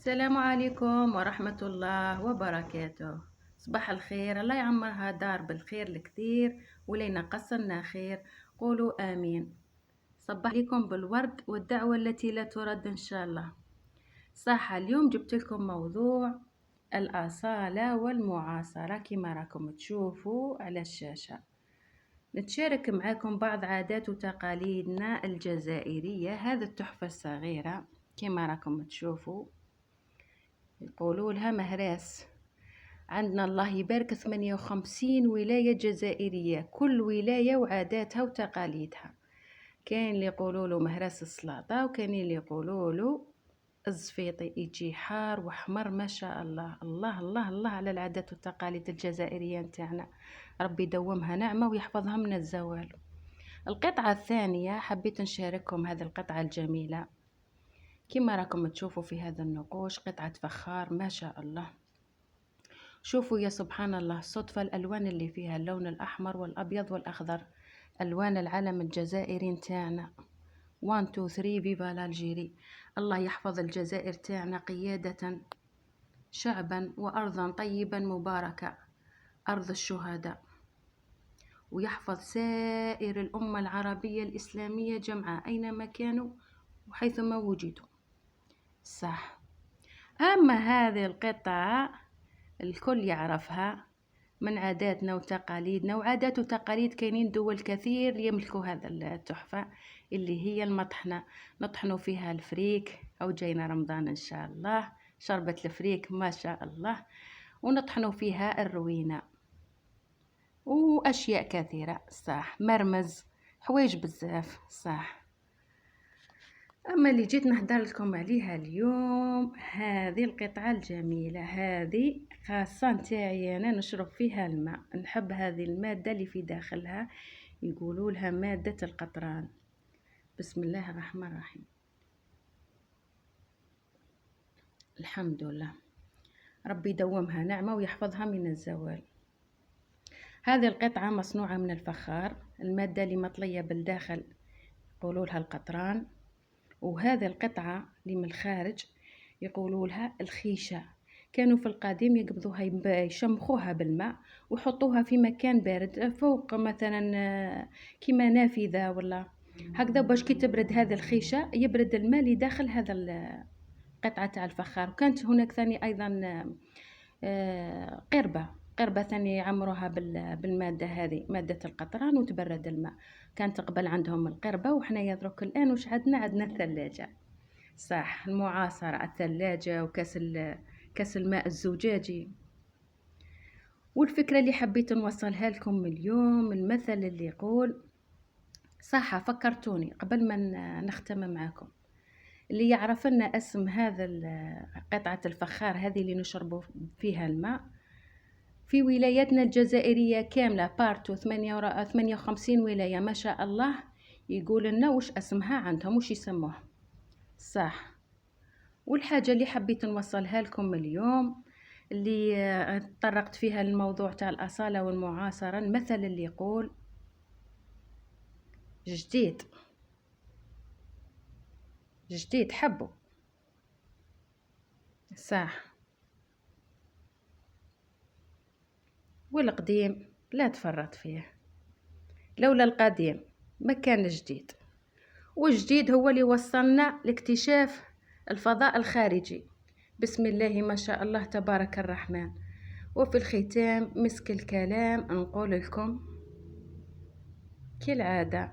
السلام عليكم ورحمة الله وبركاته. صباح الخير، الله يعمرها دار بالخير الكثير ولا ينقص لنا خير. قولوا آمين. صبح عليكم بالورد والدعوة التي لا ترد إن شاء الله. صح، اليوم جبت لكم موضوع الأصالة والمعاصرة كما راكم تشوفوا على الشاشة. نتشارك معكم بعض عادات وتقاليدنا الجزائرية. هذه التحفة الصغيرة كما راكم تشوفوا يقولوا لها مهراس. عندنا الله يبارك 58 ولاية جزائرية، كل ولاية وعاداتها وتقاليدها. كاين اللي يقولوا له مهراس السلطة، وكاين اللي يقولوا له الزفيطي، يجي حار وحمر ما شاء الله. الله الله الله على العادات والتقاليد الجزائرية نتاعنا، ربي يدومها نعمة ويحفظها من الزوال. القطعة الثانية حبيت نشارككم هذه القطعة الجميلة. كما راكم تشوفوا في هذا النقوش قطعة فخار ما شاء الله. شوفوا يا سبحان الله، صدفة الألوان اللي فيها، اللون الأحمر والأبيض والأخضر، ألوان العلم الجزائري نتاعنا. 1 2 3 فيفا الجيري. الله يحفظ الجزائر تاعنا قيادة، شعبا وأرضا طيبا مباركة، أرض الشهداء، ويحفظ سائر الأمة العربية الإسلامية جمعاء أينما كانوا وحيثما وجدوا. صح. أما هذه القطعة الكل يعرفها من عاداتنا وتقاليدنا، وعادات وتقاليد كاينين دول كثير يملكوا هذا التحفة اللي هي المطحنة. نطحنوا فيها الفريك، أو جاينا رمضان إن شاء الله، شربة الفريك ما شاء الله، ونطحنوا فيها الروينة وأشياء كثيرة. صح، مرمز، حوايج بزاف. صح. أما اللي جيت نهدر لكم عليها اليوم هذه القطعة الجميلة، هذه خاصة نتاعي أنا، نشرب فيها الماء. نحب هذه المادة اللي في داخلها، يقولوا لها مادة القطران. بسم الله الرحمن الرحيم. الحمد لله، ربي يدومها نعمة ويحفظها من الزوال. هذه القطعة مصنوعة من الفخار، المادة اللي مطلية بالداخل يقولوا لها القطران. وهذه القطعة اللي من الخارج يقولوا لها الخيشة. كانوا في القديم يقبضوها يشمخوها بالماء ويحطوها في مكان بارد، فوق مثلا كيما نافذة ولا هكذا، باش كي تبرد هذه الخيشة يبرد الماء اللي داخل هذا القطعة تاع الفخار. وكانت هناك ثاني أيضا قربة ثانية يعمروها بالمادة هذه، مادة القطران، وتبرد الماء. كانت قبل عندهم القربة، وحنا درك الآن وش عندنا الثلاجة. صح، المعاصرة، الثلاجة كاس الماء الزجاجي. والفكرة اللي حبيت نوصلها لكم اليوم، المثل اللي يقول، صح فكرتوني قبل ما نختم معكم، اللي يعرف لنا اسم هذا قطعة الفخار هذه اللي نشربوا فيها الماء في ولاياتنا الجزائرية كاملة، بارتو 58 ولاية ما شاء الله، يقول لنا وش اسمها عندهم، وش يسموها. صح. والحاجة اللي حبيت نوصلها لكم اليوم، اللي تطرقت فيها الموضوع تاع الأصالة والمعاصرة، المثل اللي يقول جديد جديد حبه. صح. والقديم لا تفرط فيه، لولا القديم ما كان جديد. والجديد هو اللي وصلنا لاكتشاف الفضاء الخارجي. بسم الله ما شاء الله تبارك الرحمن. وفي الختام مسك الكلام نقول لكم كالعادة،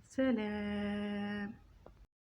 سلام.